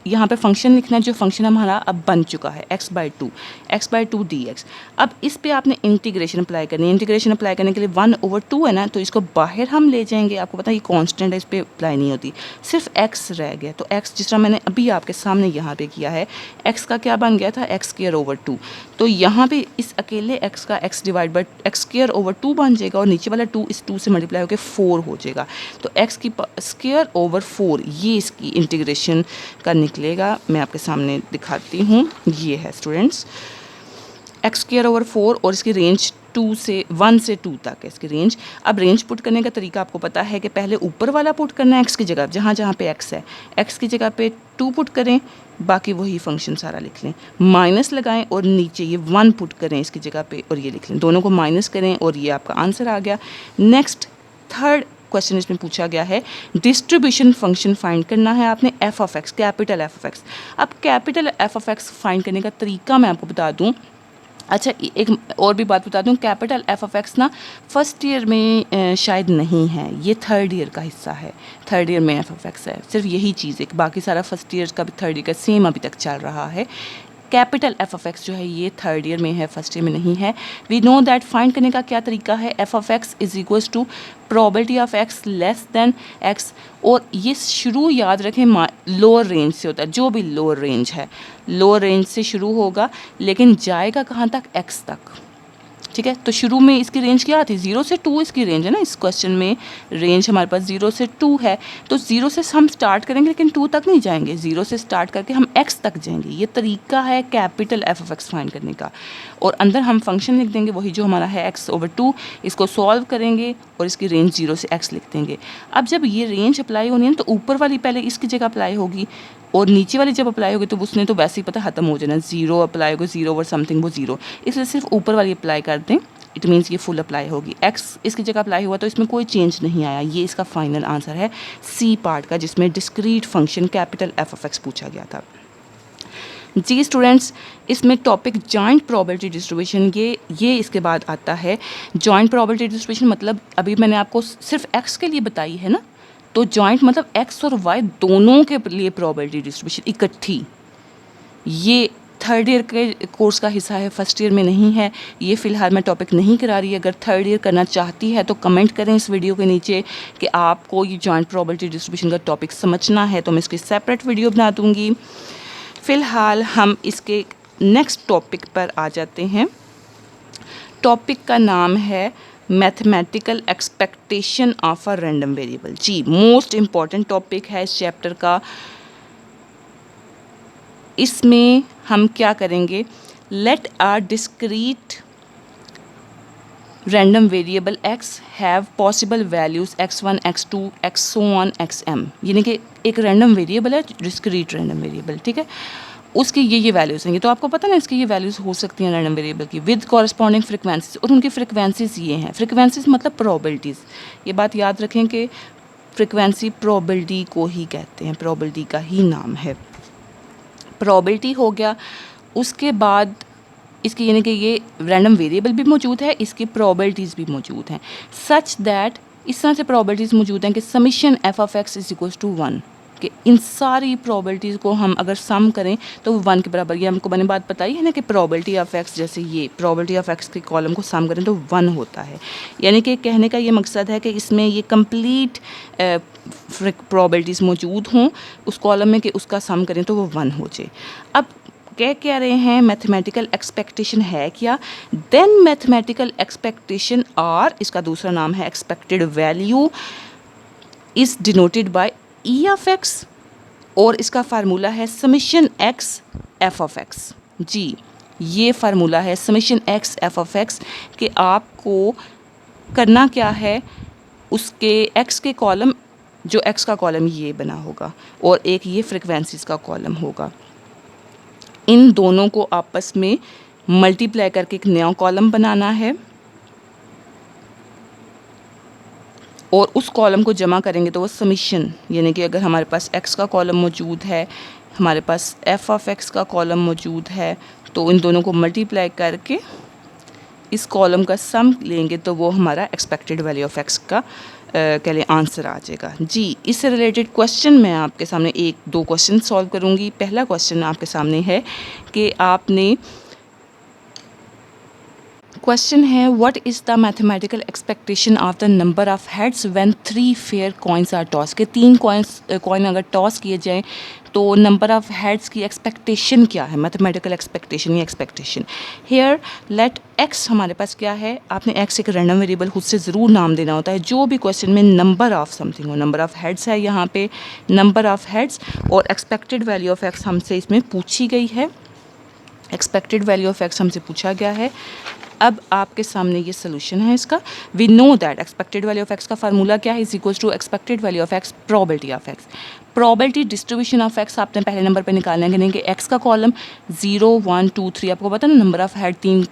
यहाँ पे फंक्शन लिखना है, जो फंक्शन हमारा अब बन चुका है x/2 dx। अब इस पे आपने इंटीग्रेशन अप्लाई करनी है। इंटीग्रेशन अप्लाई करने के लिए 1/2 है ना, तो इसको बाहर हम ले जाएंगे। आपको पता है ये कांस्टेंट है, इस पर अप्लाई नहीं होती, सिर्फ x रह गया। तो x जिस तरह मैंने अभी आपके सामने यहाँ पे किया है, x का क्या बन गया था? x²/2। तो यहाँ पे इस अकेले x का x/x²/2 बन जाएगा, और नीचे वाला 2 इस 2 से मल्टीप्लाई होकर 4 हो जाएगा। तो x²/4 ये इसकी इंटीग्रेशन का निकलेगा। मैं आपके सामने दिखाती हूँ, ये है स्टूडेंट्स x²/4, और इसकी रेंज 1 से 2 तक है इसकी रेंज। अब रेंज पुट करने का तरीका आपको पता है कि पहले ऊपर वाला पुट करना है x की जगह, जहाँ जहाँ पे x है, x की जगह पे 2 पुट करें, बाकी वही फंक्शन सारा लिख लें, माइनस लगाएं और नीचे ये 1 पुट करें इसकी जगह पे और ये लिख लें, दोनों को माइनस करें और ये आपका आंसर आ गया। नेक्स्ट थर्ड क्वेश्चन इसमें पूछा गया है, डिस्ट्रीब्यूशन फंक्शन फाइंड करना है आपने F of X, capital F of X. अब capital F of X find करने का तरीका मैं आपको बता दूं। अच्छा, एक और भी बात बता दूं, कैपिटल एफ ऑफ एक्स ना फर्स्ट ईयर में शायद नहीं है, ये थर्ड ईयर का हिस्सा है। थर्ड ईयर में एफ ऑफ एक्स है, सिर्फ यही चीज़ है, बाकी सारा फर्स्ट ईयर का भी थर्ड ईयर का सेम अभी तक चल रहा है। कैपिटल एफ ऑफ एक्स जो है ये थर्ड ईयर में है, फर्स्ट ईयर में नहीं है। वी नो दैट फाइंड करने का क्या तरीका है, F of x is equals to probability of X less than X, और ये शुरू याद रखें लोअर रेंज से होता है, जो भी लोअर रेंज है लोअर रेंज से शुरू होगा, लेकिन जाएगा कहाँ तक? एक्स तक, ठीक है। तो शुरू में इसकी रेंज क्या थी? 0 से 2 इसकी रेंज है ना, इस क्वेश्चन में रेंज हमारे पास 0 से 2 है। तो 0 से हम स्टार्ट करेंगे, लेकिन 2 तक नहीं जाएंगे, 0 से स्टार्ट करके हम x तक जाएंगे। ये तरीका है capital F of X find करने का, और अंदर हम फंक्शन लिख देंगे वही जो हमारा है x/2, इसको सॉल्व करेंगे और इसकी रेंज 0 से x लिख देंगे। अब जब ये रेंज अप्लाई होनी है तो ऊपर वाली पहले इसकी जगह अप्लाई होगी, और नीचे वाली जब अप्लाई होगी तो उसने तो वैसे ही पता ख़त्म हो जाना, 0 अप्लाई होगा, 0 ओवर समथिंग वो 0, इसलिए सिर्फ ऊपर वाली अप्लाई कर दें, इट मीन्स ये फुल अप्लाई होगी। x इसकी जगह अप्लाई हुआ तो इसमें कोई चेंज नहीं आया। ये इसका फाइनल आंसर है सी पार्ट का, जिसमें discrete function capital F of x पूछा गया था। जी स्टूडेंट्स, इसमें टॉपिक जॉइंट प्रोबेबिलिटी डिस्ट्रीब्यूशन, ये इसके बाद आता है। जॉइंट प्रोबेबिलिटी डिस्ट्रीब्यूशन मतलब अभी मैंने आपको सिर्फ x के लिए बताई है ना, तो जॉइंट मतलब x और y दोनों के लिए प्रोबेबिलिटी डिस्ट्रीब्यूशन इकट्ठी। ये थर्ड ईयर के कोर्स का हिस्सा है, फर्स्ट ईयर में नहीं है। ये फ़िलहाल मैं टॉपिक नहीं करा रही। अगर थर्ड ईयर करना चाहती है तो कमेंट करें इस वीडियो के नीचे कि आपको ये जॉइंट प्रोबेबिलिटी डिस्ट्रीब्यूशन का टॉपिक समझना है, तो मैं इसकी सेपरेट वीडियो बना दूँगी। फ़िलहाल हम इसके नेक्स्ट टॉपिक पर आ जाते हैं। टॉपिक का नाम है mathematical expectation of a random variable. जी, मोस्ट इम्पॉर्टेंट टॉपिक है इस चैप्टर का। इसमें हम क्या करेंगे, let a discrete random variable x have possible values x1 x2 x so on xm, यानी कि एक रैंडम वेरिएबल है, डिस्क्रीट रैंडम वेरिएबल, ठीक है। उसकी ये वैल्यूज़ हैं, ये तो आपको पता ना, इसकी ये वैल्यूज़ हो सकती हैं रैंडम वेरिएबल की, विद कॉरस्पॉन्डिंग फ्रिक्वेंसीज, और उनकी फ्रिक्वेंसीज ये हैं। फ्रिक्वेंसीज मतलब प्रोबेबिलिटीज़, ये बात याद रखें कि फ्रिक्वेंसी प्रोबेबिलिटी को ही कहते हैं, प्रोबेबिलिटी का ही नाम है। प्रोबेबिलिटी हो गया, उसके बाद इसकी यानी कि ये रैंडम वेरिएबल भी मौजूद है, इसकी प्रोबेबिलिटीज़ भी मौजूद हैं, सच दैट इस तरह से प्रोबेबिलिटीज़ मौजूद हैं कि summation F of x is equals to 1, कि इन सारी प्रोबेबिलिटीज़ को हम अगर सम करें तो वो 1 के बराबर। ये हमको मैंने बात बताई है ना कि प्रोबेबिलिटी ऑफ एक्स, जैसे ये प्रोबेबिलिटी ऑफ एक्स के कॉलम को सम करें तो 1 होता है। यानी कि कहने का ये मकसद है कि इसमें ये कंप्लीट प्रोबेबिलिटीज़ मौजूद हों उस कॉलम में, कि उसका सम करें तो वो 1 हो जाए। अब कह रहे हैं मैथमेटिकल एक्सपेक्टेशन है क्या, देन मैथमेटिकल एक्सपेक्टेशन और इसका दूसरा नाम है expected value is denoted by E of X, और इसका फार्मूला है summation X F of X. जी, ये फार्मूला है summation X F of X कि आपको करना क्या है, उसके एक्स के कॉलम, जो एक्स का कॉलम ये बना होगा और एक ये फ्रिक्वेंसीज का कॉलम होगा, इन दोनों को आपस में मल्टीप्लाई करके एक नया कॉलम बनाना है और उस कॉलम को जमा करेंगे तो वो समीशन, यानी कि अगर हमारे पास एक्स का कॉलम मौजूद है, हमारे पास एफ ऑफ एक्स का कॉलम मौजूद है, तो इन दोनों को मल्टीप्लाई करके इस कॉलम का सम लेंगे तो वो हमारा एक्सपेक्टेड वैल्यू ऑफ एक्स का कह लें आंसर आ जाएगा। जी, इससे रिलेटेड क्वेश्चन मैं आपके सामने एक दो क्वेश्चन सॉल्व करूँगी। पहला क्वेश्चन आपके सामने है कि आपने क्वेश्चन है what is the mathematical expectation of the number of heads when 3 fair coins are toss, के 3 कॉइन अगर टॉस किए जाएं तो नंबर ऑफ हेड्स की एक्सपेक्टेशन क्या है, मैथमेटिकल एक्सपेक्टेशन या एक्सपेक्टेशन। हेयर लेट एक्स हमारे पास क्या है, आपने एक्स एक रैंडम वेरिएबल खुद से ज़रूर नाम देना होता है। जो भी क्वेश्चन में नंबर ऑफ समथिंग हो, नंबर ऑफ हेड्स है यहाँ पे, नंबर ऑफ हेड्स और एक्सपेक्टेड वैल्यू ऑफ एक्स हमसे इसमें पूछी गई है, एक्सपेक्टेड वैल्यू ऑफ एक्स हमसे पूछा गया है। अब आपके सामने ये सोल्यूशन है इसका। We know that expected value of X का फार्मूला क्या है, is equals to expected value of X probability of X. Probability distribution of X आपने पहले नंबर पे निकालना है, यानी कि एक्स का कॉलम 0 1 2 3, आपको पता है ना नंबर ऑफ हेड 3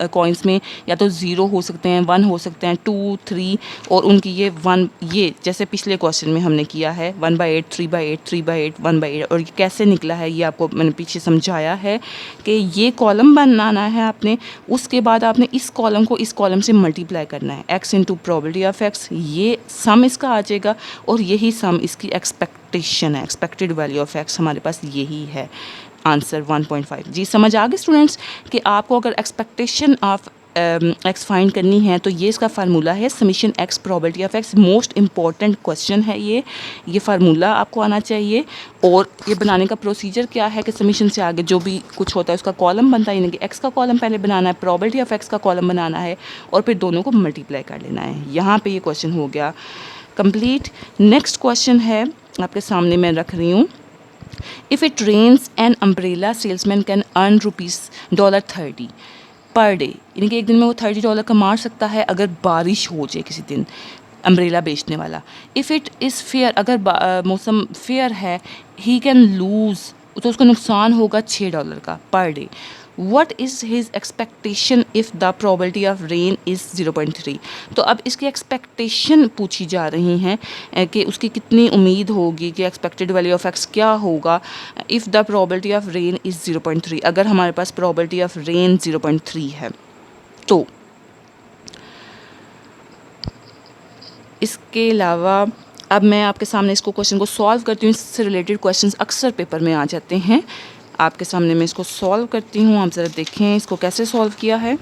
कॉइन्स में या तो 0 हो सकते हैं, 1 हो सकते हैं, 2 3 और उनकी ये 1, ये जैसे पिछले क्वेश्चन में हमने किया है 1/8 3/8 3/8 1/8, और ये कैसे निकला है ये आपको मैंने पीछे समझाया है कि ये कॉलम बनाना है आपने, उसके बाद आपने इस कॉलम को इस कॉलम से मल्टीप्लाई करना है, x into probability of X, ये सम इसका आ जाएगा और यही सम इसकी एक्सपेक्टेशन है, एक्सपेक्टेड वैल्यू ऑफ एक्स हमारे पास यही है आंसर 1.5। जी, समझ आ गई स्टूडेंट्स कि आपको अगर एक्सपेक्टेशन ऑफ एक्स फाइंड करनी है तो ये इसका फार्मूला है summation X probability of x. Most important question है ये फार्मूला आपको आना चाहिए। और ये बनाने का प्रोसीजर क्या है कि समीशन से आगे जो भी कुछ होता है उसका कॉलम बनता है, यानी कि एक्स का कॉलम पहले बनाना है, प्रोबेबिलिटी ऑफ एक्स का कॉलम बनाना है और फिर दोनों को मल्टीप्लाई कर लेना है। यहाँ पे ये क्वेश्चन हो गया कंप्लीट। नेक्स्ट क्वेश्चन है आपके सामने मैं रख रही हूँ। If it rains an umbrella salesman can earn $30 per day, यानी कि एक दिन में वो $30 कमा सकता है अगर बारिश हो जाए किसी दिन, अम्ब्रेला बेचने वाला। इफ़ इट इज़ फेयर, अगर मौसम फेयर है, ही कैन लूज़, तो उसको नुकसान होगा $6 का per day. What is his expectation if the probability of rain is 0.3? तो अब इसकी एक्सपेक्टेशन पूछी जा रही हैं कि उसकी कितनी उम्मीद होगी कि एक्सपेक्टेड वैल्यू ऑफ एक्स क्या होगा if the probability of rain is 0.3, अगर हमारे पास प्रोबेबिलिटी ऑफ रेन 0.3 है। तो इसके अलावा अब मैं आपके सामने इसको क्वेश्चन को सॉल्व करती हूँ। इससे रिलेटेड क्वेश्चंस अक्सर पेपर में आ जाते हैं। आपके सामने मैं इसको सॉल्व करती हूँ, आप ज़रा देखें इसको कैसे सॉल्व किया है।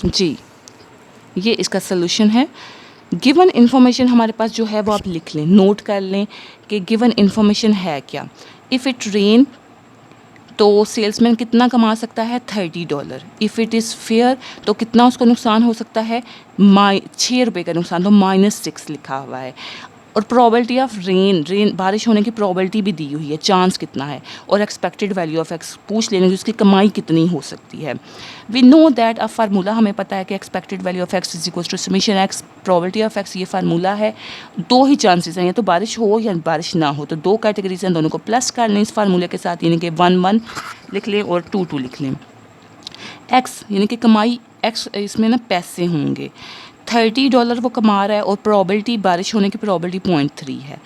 जी, ये इसका सलूशन है। गिवन इन्फॉर्मेशन हमारे पास जो है वो आप लिख लें, नोट कर लें कि गिवन इन्फॉर्मेशन है क्या। इफ़ इट रेन तो सेल्समैन कितना कमा सकता है $30। इफ़ इट इज़ फेयर तो कितना उसको नुकसान हो सकता है, $6 का नुकसान, तो -6 लिखा हुआ है। और प्रोबेबिलिटी ऑफ रेन बारिश होने की प्रोबेबिलिटी भी दी हुई है, चांस कितना है, और एक्सपेक्टेड वैल्यू ऑफ एक्स पूछ लेने की उसकी कमाई कितनी हो सकती है। वी नो दैट अब फार्मूला हमें पता है कि expected value of x is equals to summation X probability of X. ये फार्मूला है। दो ही चांसेस हैं, या तो बारिश हो या बारिश ना हो, तो दो कैटेगरीज हैं, दोनों को प्लस कर लें इस फार्मूले के साथ, यानी कि 1 लिख लें और 2 लिख लें। एक्स यानी कि कमाई, एक्स इसमें ना पैसे होंगे, $30 वो कमा रहा है और प्रोबेबिलिटी बारिश होने की प्रोबेबिलिटी 0.3 है।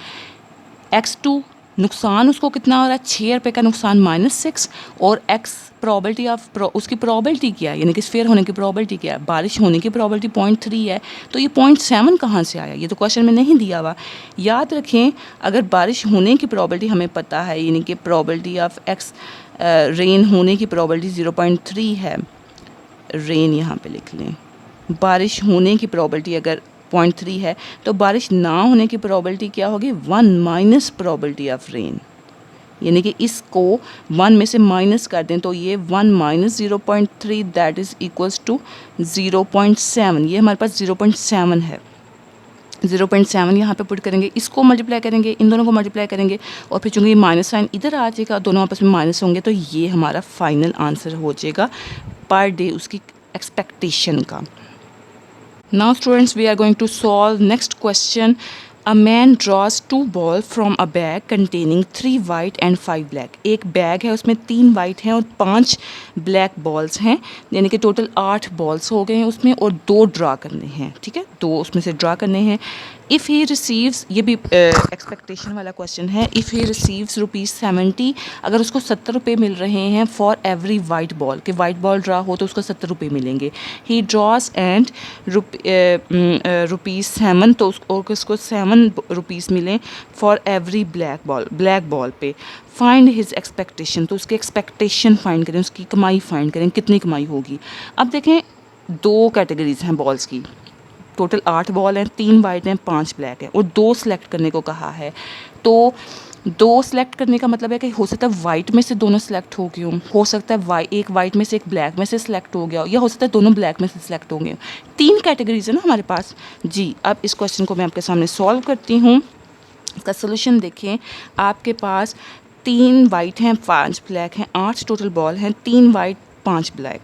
x2 नुकसान उसको कितना हो रहा है, $6 का नुकसान -6, और x प्रोबेबिलिटी ऑफ उसकी प्रोबेबिलिटी क्या है, यानी कि फेयर होने की प्रोबेबिलिटी क्या है, बारिश होने की प्रोबेबिलिटी 0.3 है। तो ये 0.7 कहाँ से आया, ये तो क्वेश्चन में नहीं दिया हुआ। याद रखें अगर बारिश होने की प्रोबेबिलिटी हमें पता है, यानी कि प्रोबेबिलिटी ऑफ x रेन होने की प्रोबेबिलिटी 0.3 है, रेन यहाँ पे लिख लें। बारिश होने की प्रोबेबिलिटी अगर 0.3 है तो बारिश ना होने की प्रोबेबिलिटी क्या होगी, 1 माइनस प्रोबेबिलिटी ऑफ रेन, यानी कि इसको 1 में से माइनस कर दें तो ये 1 minus 0.3 that is equals to 0.7। ये हमारे पास 0.7 है। 0.7 यहाँ पे पुट करेंगे, इसको मल्टीप्लाई करेंगे, इन दोनों को मल्टीप्लाई करेंगे और फिर चूँकि ये माइनस साइन इधर आ जाएगा, दोनों आपस में माइनस होंगे, तो ये हमारा फाइनल आंसर हो जाएगा पर डे उसकी एक्सपेक्टेशन का। Now students, we are going to solve next question. A man draws 2 balls from a bag containing 3 white and 5 black. एक बैग है उसमें 3 वाइट हैं और 5 ब्लैक बॉल्स हैं, यानी कि टोटल 8 बॉल्स हो गए हैं उसमें और 2 ड्रा करने हैं, ठीक है, 2 उसमें से ड्रा करने हैं। इफ़ ही रिसीव्स, ये भी एक्सपेक्टेशन वाला क्वेश्चन है, इफ़ ही रिसीव्स ₹70, अगर उसको 70 रुपये मिल रहे हैं फॉर एवरी वाइट बॉल, कि वाइट बॉल ड्रा हो तो उसको 70 रुपये मिलेंगे। ही ड्रॉस एंड ₹7, तो उसको 7 रुपीज़ मिलें फॉर एवरी ब्लैक बॉल पे। फाइंड हिज एक्सपेक्टेशन, तो उसकी एक्सपेक्टेशन फाइंड करें, उसकी कमाई फाइंड करें, कितनी कमाई होगी। अब देखें 2 कैटेगरीज हैं बॉल्स की, टोटल 8 बॉल हैं, 3 वाइट हैं, 5 ब्लैक हैं और 2 सेलेक्ट करने को कहा है। तो 2 सेलेक्ट करने का मतलब है कि हो सकता है वाइट में से दोनों सेलेक्ट हो गए हों, हो सकता है एक वाइट में से एक ब्लैक में से सेलेक्ट हो गया हो, या हो सकता है दोनों ब्लैक में से सेलेक्ट होंगे। 3 कैटेगरीज है ना हमारे पास जी। अब इस क्वेश्चन को मैं आपके सामने सॉल्व करती हूँ। इसका सोल्यूशन देखें, आपके पास 3 वाइट हैं, 5 ब्लैक हैं, 8 टोटल बॉल हैं, 3 वाइट 5 ब्लैक।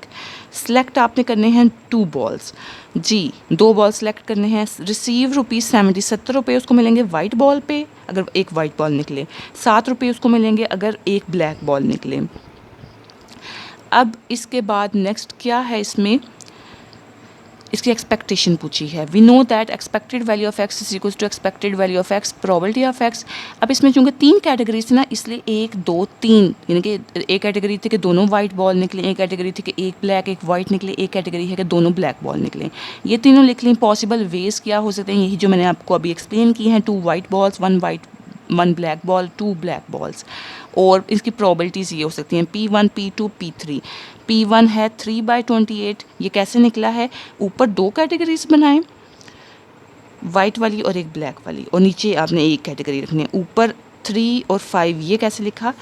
सेलेक्ट आपने करने हैं 2 बॉल्स जी, 2 बॉल सेलेक्ट करने हैं। रिसीव ₹70, 70 रुपये उसको मिलेंगे वाइट बॉल पे अगर एक वाइट बॉल निकले, 7 रुपये उसको मिलेंगे अगर एक ब्लैक बॉल निकले। अब इसके बाद नेक्स्ट क्या है, इसकी एक्सपेक्टेशन पूछी है। We know that expected value of x is equal to expected value of X probability of X. अब इसमें चूँकि 3 कैटेगरीज थी ना, इसलिए 1 2 3, यानी कि एक कैटेगरी थी कि दोनों वाइट बॉल निकले, एक कैटेगरी थी कि एक ब्लैक एक वाइट निकले, एक कैटेगरी है कि दोनों ब्लैक बॉल निकले। ये तीनों लिख लें। पॉसिबल वेज क्या हो सकते हैं, यही जो मैंने आपको अभी एक्सप्लेन की हैं, 2 white balls, 1 black ball, 2 black balls. और इसकी प्रोबेबिलिटीज़ ये हो सकती हैं P1 P2 P3। P1 है 3/28, ये कैसे निकला है, ऊपर 2 कैटेगरीज बनाएं, वाइट वाली और एक ब्लैक वाली, और नीचे आपने एक कैटेगरी रखनी है। ऊपर 3 और 5, ये कैसे लिखा,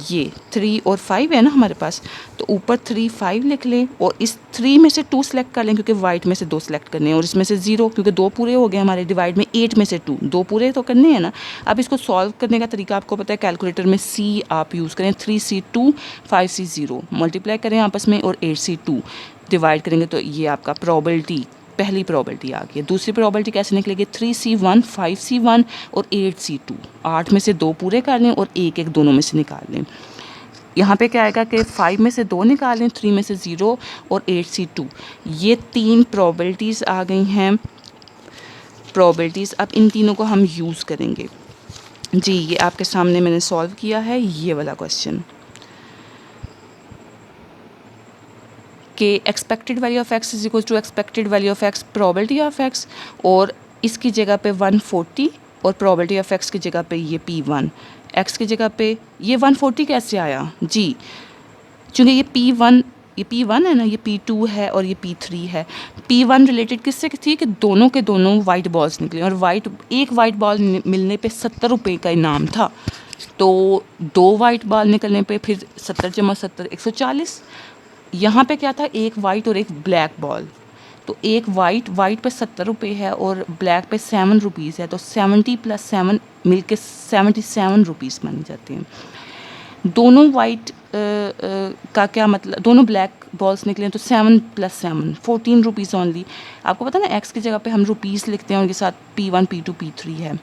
ये 3 और 5 है ना हमारे पास, तो ऊपर 3 5 लिख लें और इस 3 में से 2 सेलेक्ट कर लें क्योंकि वाइट में से 2 सेलेक्ट करने हैं, और इसमें से 0 क्योंकि 2 पूरे हो गए हमारे, डिवाइड में 8 में से 2 पूरे तो करने हैं ना। अब इसको सॉल्व करने का तरीका आपको पता है, कैलकुलेटर में C आप यूज़ करें, 3C 2 5C 0 मल्टीप्लाई करें आपस में और 8C 2 डिवाइड करेंगे, तो ये आपका प्रोबेबिलिटी, पहली प्रोबेबिलिटी आ गई। दूसरी प्रोबेबिलिटी कैसे निकलेगी, 3C1 5C1 और 8C2, 8 में से 2 पूरे कर लें और एक दोनों में से निकाल लें। यहाँ पे क्या आएगा कि 5 में से 2 निकालें, 3 में से 0 और 8C2, ये 3 प्रोबेबिलिटीज़ आ गई हैं प्रोबेबिलिटीज़। अब इन तीनों को हम यूज़ करेंगे जी। ये आपके सामने मैंने सॉल्व किया है ये वाला क्वेश्चन कि expected value of x is equal to expected value of X probability of X, और इसकी जगह पे 140 और प्रोबेबिलिटी ऑफ एक्स की जगह पे ये P1, एक्स की जगह पे ये 140 कैसे आया जी, चूँकि ये P1 है ना, ये P2 है और ये P3 है। P1 रिलेटेड किससे थी कि दोनों के दोनों वाइट बॉल्स निकले, और एक वाइट बॉल मिलने पे 70 रुपये का इनाम था, तो 2 वाइट बॉल निकलने पे फिर 70 × 70 140। यहाँ पे क्या था, एक वाइट और एक ब्लैक बॉल, तो एक वाइट पे 70 रुपये है और ब्लैक पे 7 रुपीज़ है, तो 70 + 7 मिल के 77 रुपीज़ बन जाते हैं। दोनों वाइट का क्या मतलब, दोनों ब्लैक बॉल्स निकले तो 7 + 7 14 रुपीज़ ओनली। आपको पता ना एक्स की जगह पे हम रुपीज़ लिखते हैं, उनके साथ P1 P2 P3 है।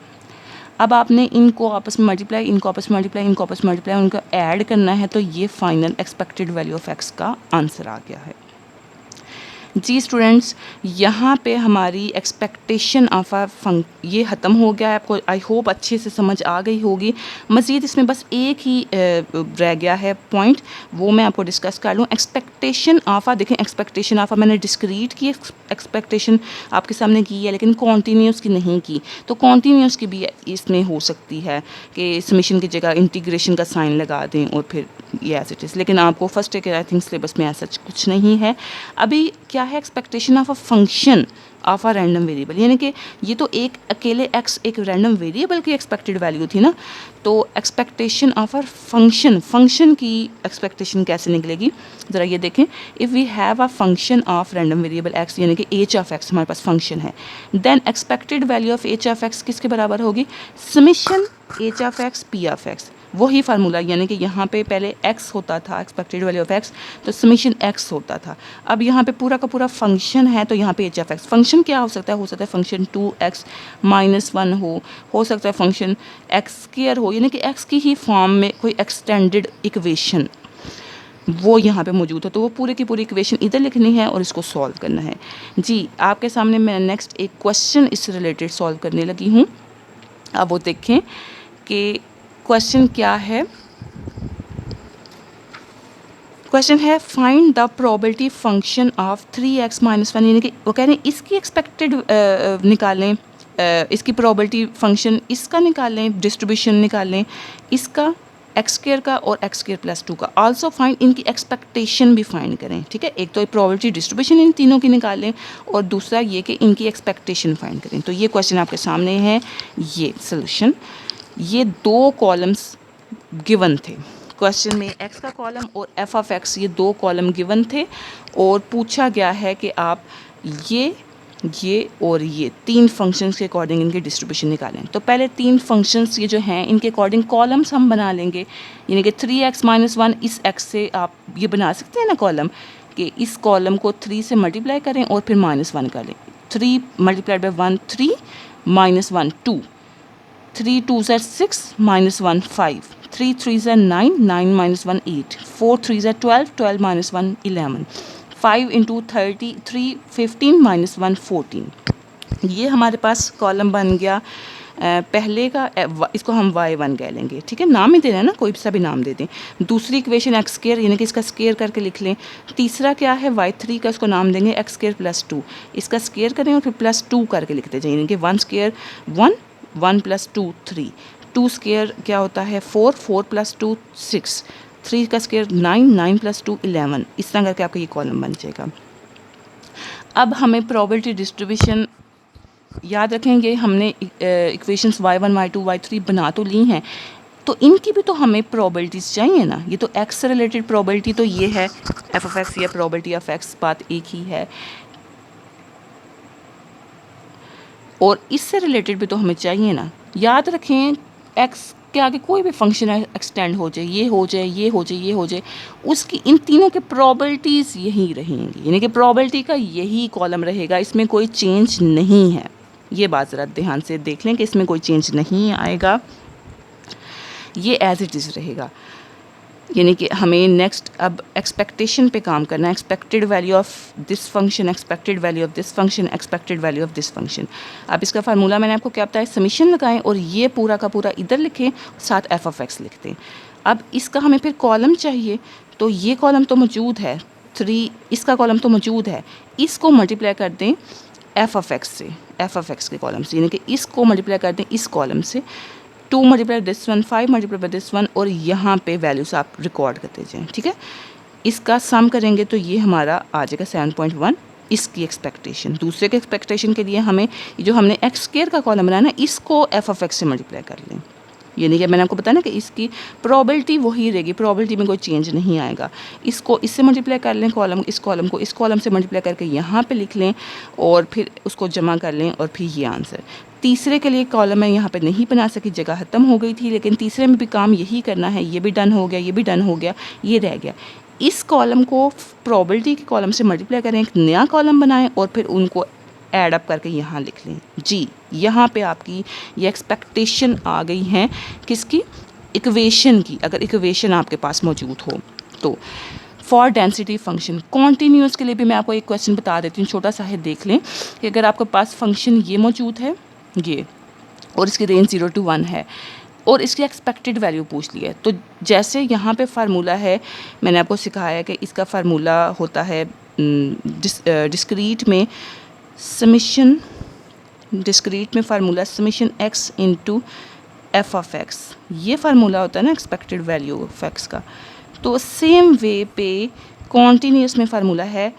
अब आपने इनको आपस में मल्टीप्लाई, इनको आपस में मल्टीप्लाई, इनको आपस में मल्टीप्लाई, उनको ऐड करना है, तो ये final expected value of X का आंसर आ गया है जी। स्टूडेंट्स, यहाँ पे हमारी एक्सपेक्टेशन ऑफ ये ख़त्म हो गया है। आपको आई होप अच्छे से समझ आ गई होगी। मज़ीद इसमें बस एक ही रह गया है पॉइंट, वो मैं आपको डिस्कस कर लूँ। एक्सपेक्टेशन ऑफ देखें, एक्सपेक्टेशन ऑफ मैंने डिस्क्रीट की एक्सपेक्टेशन आपके सामने की है, लेकिन कॉन्टीन्यूस की नहीं की। तो कॉन्टीन्यूस की भी इसमें हो सकती है कि समेशन की जगह इंटीग्रेशन का साइन लगा दें और फिर ये एज इट इज़, लेकिन आपको फर्स्ट एक आई थिंक सिलेबस में ऐसा कुछ नहीं है। अभी क्या क्या है, expectation of a function of a random variable, यानी कि ये तो एक अकेले x एक रैंडम वेरिएबल की एक्सपेक्टेड वैल्यू थी ना, तो एक्सपेक्टेशन ऑफ अ फंक्शन की एक्सपेक्टेशन कैसे निकलेगी, ज़रा ये देखें। If we have a function of random variable x, यानी कि एच ऑफ x हमारे पास फंक्शन है, then expected value of H of x किसके बराबर होगी, summation H of x P of x, वही फार्मूला, यानी कि यहाँ पे पहले x होता था एक्सपेक्टेड वैल्यू ऑफ x, तो समेशन x होता था। अब यहाँ पे पूरा का पूरा फंक्शन है, तो यहाँ पे एच ऑफ x, फंक्शन क्या हो सकता है फंक्शन 2x माइनस 1 हो सकता है फंक्शन x स्क्वायर हो, यानी कि x की ही फॉर्म में कोई एक्सटेंडेड इक्वेशन वो यहाँ पे मौजूद है, तो वो पूरे की पूरी इक्वेशन इधर लिखनी है और इसको सॉल्व करना है। जी, आपके सामने मैं नेक्स्ट एक क्वेश्चन इससे रिलेटेड सॉल्व करने लगी हूँ। अब वो देखें कि क्वेश्चन क्या है। क्वेश्चन है find the probability function of 3x minus 1, यानी कि वो कह रहे हैं इसकी एक्सपेक्टेड निकालें, इसकी प्रोबेबिलिटी फंक्शन इसका निकालें, डिस्ट्रीब्यूशन निकालें इसका एक्स स्क्वायर का और एक्स स्क्वायर प्लस 2 का। आल्सो फाइंड, इनकी एक्सपेक्टेशन भी फाइंड करें, ठीक है। एक तो प्रोबेबिलिटी डिस्ट्रीब्यूशन इन तीनों की निकालें और दूसरा ये कि इनकी एक्सपेक्टेशन फाइंड करें। तो ये क्वेश्चन आपके सामने है, ये सोल्यूशन, ये दो कॉलम्स गिवन थे क्वेश्चन में, x का कॉलम और f ऑफ x, ये दो कॉलम गिवन थे और पूछा गया है कि आप ये और ये तीन फंक्शंस के अकॉर्डिंग इनके डिस्ट्रीब्यूशन निकालें। तो पहले तीन फंक्शंस ये जो हैं इनके अकॉर्डिंग कॉलम्स हम बना लेंगे, यानी कि 3x माइनस 1 इस x से आप ये बना सकते हैं ना कॉलम, कि इस कॉलम को 3 से मल्टीप्लाई करें और फिर -1 कर लें। 3 मल्टीप्लाइड बाई 1 3 माइनस 1 2, 3 2 ज़ा 6 माइनस 1 5, 3 3 ज़ा 9 9 माइनस 1 8, 4 3 ज़ा 12 12 माइनस 1 11, 5 इंटू 33 15 माइनस 1 14। ये हमारे पास कॉलम बन गया पहले का, इसको हम y1 कह लेंगे, ठीक है, नाम ही दे रहे हैं ना, कोई सा भी नाम दे दें। दूसरी इक्वेशन एक्स स्क्वायर, यानी कि इसका स्क्वायर करके लिख लें। तीसरा क्या है y3 का, इसको नाम देंगे एक्स स्क्वायर प्लस 2, इसका स्क्वायर करें और फिर प्लस 2 करके लिखते जाए, यानी कि 1 स्क्वायर 1 1 प्लस 2 3, 2 स्क्वायर क्या होता है 4 4 प्लस 2 6, 3 का स्क्वायर 9 9 प्लस 2 11, इस तरह करके आपका ये कॉलम बन जाएगा। अब हमें प्रोबेबिलिटी डिस्ट्रीब्यूशन याद रखेंगे, हमने इक्वेशंस y1 y2 y3 बना तो ली हैं, तो इनकी भी तो हमें प्रोबेबिलिटीज़ चाहिए ना। ये तो x से रिलेटेड प्रोबेबिलिटी तो ये है f ऑफ x या प्रोबेबिलिटी ऑफ x, बात एक ही है, और इससे रिलेटेड भी तो हमें चाहिए ना। याद रखें x के आगे कोई भी फंक्शन एक्सटेंड हो जाए, ये हो जाए ये हो जाए ये हो जाए, उसकी इन तीनों के प्रोबेबिलिटीज़ यही रहेंगी, यानी कि प्रोबेबिलिटी का यही कॉलम रहेगा, इसमें कोई चेंज नहीं है। ये बात ज़रा ध्यान से देख लें कि इसमें कोई चेंज नहीं आएगा, ये एज इट इज़ रहेगा। यानी कि हमें नेक्स्ट अब एक्सपेक्टेशन पे काम करना है, expected value of this function, expected value of this function, expected value of this function. अब इसका फार्मूला मैंने आपको क्या बताया, समीशन लगाएं और ये पूरा का पूरा इधर लिखें, साथ एफ ऑफ एक्स लिखते हैं। अब इसका हमें फिर कॉलम चाहिए, तो ये कॉलम तो मौजूद है 3, इसका कॉलम तो मौजूद है, इसको मल्टीप्लाई कर दें एफ ऑफ एक्स से, एफ ऑफ एक्स के कॉलम से, यानी कि इसको मल्टीप्लाई कर दें इस कॉलम से, 2 multiply this 1 5 multiply by this 1, और यहाँ पे वैल्यूज आप रिकॉर्ड करते जाएं, ठीक है। इसका सम करेंगे तो ये हमारा आ जाएगा 7.1, इसकी एक्सपेक्टेशन। दूसरे के एक्सपेक्टेशन के लिए हमें जो हमने एक्स स्क्वायर का कॉलम बनाया ना, इसको एफ ऑफ एक्स से मल्टीप्लाई कर लें, यानी कि मैंने आपको बताया ना कि इसकी प्रोबेबिलिटी वही रहेगी, प्रोबेबिलिटी में कोई चेंज नहीं आएगा। इसको इससे मल्टीप्लाई कर लें, कॉलम इस कॉलम को इस कॉलम से मल्टीप्लाई करके यहाँ पे लिख लें और फिर उसको जमा कर लें और फिर ये आंसर। तीसरे के लिए कॉलम मैं यहाँ पे नहीं बना सकी, जगह ख़त्म हो गई थी, लेकिन तीसरे में भी काम यही करना है। ये भी डन हो गया, ये भी डन हो गया, ये रह गया। इस कॉलम को प्रोबेबिलिटी के कॉलम से मल्टीप्लाई करें, एक नया कॉलम बनाएं और फिर उनको ऐड अप करके यहाँ लिख लें। जी, यहाँ पे आपकी ये एक्सपेक्टेशन आ गई हैं किसकी, इक्वेशन की, अगर इक्वेशन आपके पास मौजूद हो तो। फॉर डेंसिटी फंक्शन कॉन्टीन्यूस के लिए भी मैं आपको एक क्वेश्चन बता देती हूँ, छोटा सा है, देख लें कि अगर आपके पास फंक्शन ये मौजूद है ये, और इसकी रेंज 0 to 1 है और इसकी एक्सपेक्टेड वैल्यू पूछ ली है, तो जैसे यहाँ पे फार्मूला है, मैंने आपको सिखाया कि इसका फार्मूला होता है डिस्क्रीट में समीशन, डिस्क्रीट में formula summation x into F of X, ये फार्मूला होता है ना एक्सपेक्टेड वैल्यू ऑफ x का। तो सेम वे पे कॉन्टीन्यूस में फार्मूला है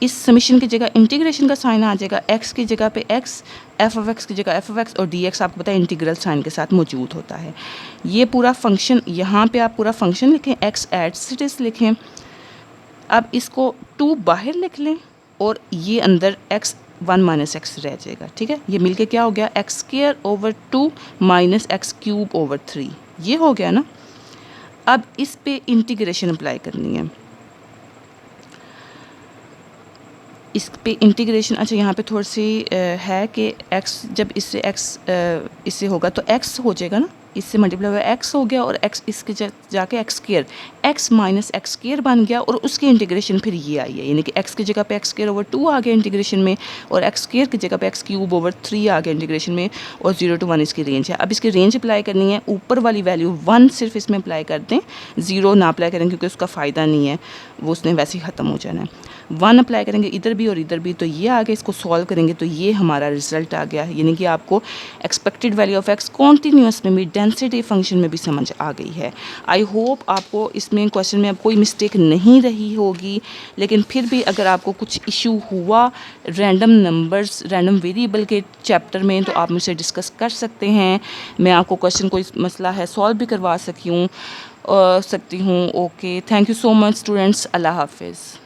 इस समीशन की जगह इंटीग्रेशन का साइन आ जाएगा, एक्स की जगह पे एक्स, एफ ऑफ एक्स की जगह एफ ऑफ एक्स, और डी एक्स आपको पता है इंटीग्रल साइन के साथ मौजूद होता है। ये पूरा फंक्शन, यहाँ पे आप पूरा फंक्शन लिखें, एक्स एज इट इज़ लिखें। अब इसको 2 बाहर लिख लें और ये अंदर x 1 माइनस एक्स रह जाएगा, ठीक है। ये मिलके क्या हो गया, x square over 2 minus x cube over 3, ये हो गया ना। अब इस पे इंटीग्रेशन अप्लाई करनी है, इस पे इंटीग्रेशन। अच्छा यहाँ पे थोड़ी सी है कि x जब इससे x इससे होगा तो x हो जाएगा ना, इससे मल्टीप्लाई हुआ x हो गया और x इसके जाके x square, x minus x square बन गया और उसकी इंटीग्रेशन फिर ये आई है, यानी कि x की जगह पे एक्स स्क्वायर ओवर 2 आ गया इंटीग्रेशन में, और एक्स स्क्वायर की जगह पे एक्स क्यूब ओवर 3 आ गया इंटीग्रेशन में, और 0 to 1 इसकी रेंज है। अब इसकी रेंज अप्लाई करनी है, ऊपर वाली वैल्यू 1 सिर्फ इसमें अप्लाई कर दें, 0 ना अप्लाई करें क्योंकि उसका फ़ायदा नहीं है, वो उसने वैसे ही ख़त्म हो जाना है। 1 अप्लाई करेंगे इधर भी और इधर भी, तो ये आ गया। इसको सॉल्व करेंगे तो ये हमारा रिजल्ट आ गया, यानी कि आपको expected value of x continuous में भी, डेंसिटी फंक्शन में भी समझ आ गई है। आई होप आपको इसमें क्वेश्चन में अब कोई मिस्टेक नहीं रही होगी, लेकिन फिर भी अगर आपको कुछ इशू हुआ रैंडम नंबर्स, रैंडम वेरिएबल के चैप्टर में, तो आप मुझसे डिस्कस कर सकते हैं। मैं आपको क्वेश्चन कोई मसला है सॉल्व भी करवा सकती हूँ। Okay, thank you so much students, अल्लाह हाफिज़।